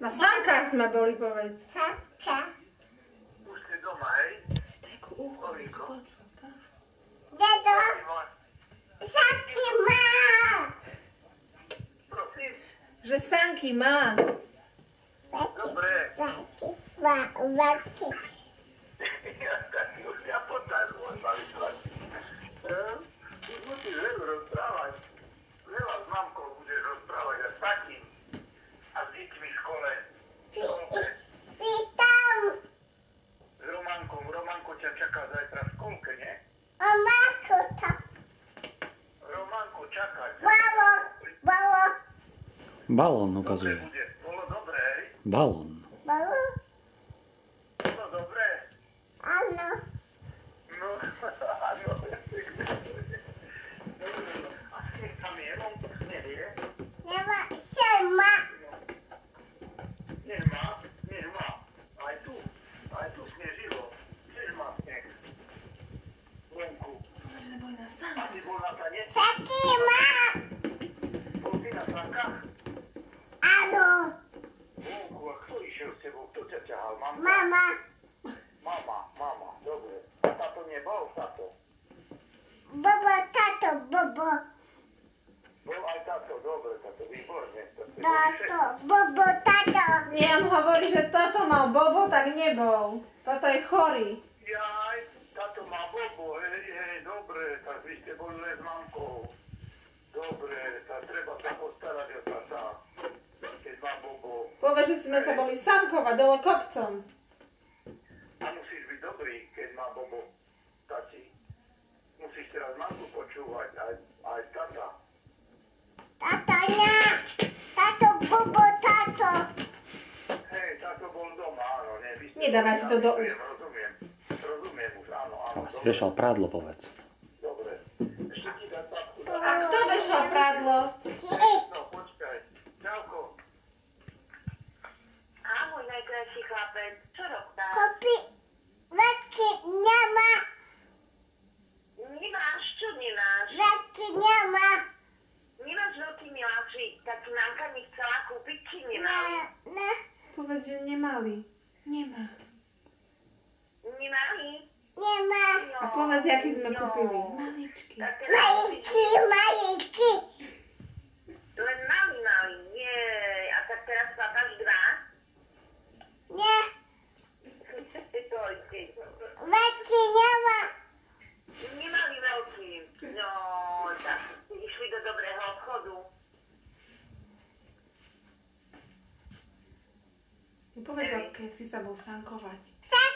Na sánkach sme boli, povedz. Sánka. Už ste doma, hej? Si takú ucho, si počul, tak? Dedo. Sánky má. Prosím? Že sánky má. Dobre. Sánky má. Veľké. Už ja podarujem, mali sladký. Už musíš veľa rozprávať. Veľa s mamkou budeš rozprávať a s takým. A s deťmi v škole. Vítam. S Romankou. Romanko ťa čaká zajtra v školke, nie? O máku to. Romanko čaká. Bolo. Bolo. Balón ukazuje. Bolo dobré, hej? Balón. Bolo. Bolo dobré. Áno. No, áno. A sneh tam je, on to sneh je? Nemá. Šelma. Nemá. Aj tu snežilo. Tiež má sneh. Vonku. Že sme boli na A sánkach. ty bol na tane? Sánky má. Bol si na sánkach? Áno. Vonku, a kto išiel s tebou? Kto ťa ťahal? Mamka? Mama. Mama, dobre. A táto nebol, táto? Bobo, tato, bobo. Bol aj táto, dobre, táto, výborne. Tato, bobo, tato. Nie, on hovorí, že toto mal Bobo, tak nebol. Toto je chorý. Jaj, táto má Bobo, hej, dobre, tak vy ste boli len s mamkou. Dobre, tak treba sa postarať o tata, keď má Bobo. Povedz, že sme sa boli sankovať dole kopcom. A musíš byť dobrý, keď má Bobo, tati. Musíš teraz mamku počúvať, aj tata. Tato, ne. Tato, bobo, tato. Hej, táto bol doma, áno, ne? Vy ste Nedávaj si to do boli, úst. Rozumiem už, áno, Si dobre. vešal prádlo, povedz. Dobre. Ešte ti dám papku. A kto vešal prádlo? No, počkaj. Čauko. A môj najkrajší chlapec, čo robíš? Kopi. Veľký nemá. Nemáš, čo nemáš? Veľký nemá. Nemáš veľký miláčik, tak mamka mi chcela kúpiť, či nemali? Ne. Povedz, že nemali. Nemá. Nemali? Nemá. Jo, A povedz, aký sme jo. kúpili. Maličky. Tak teraz Maličky, maličky. len malý, jej. A tak teraz papáš dva? Ne. Veľký nemá. Nemali veľký. No, tak išli do dobrého obchodu. Povedz, babke, jak si sa bol sankovať. Sánky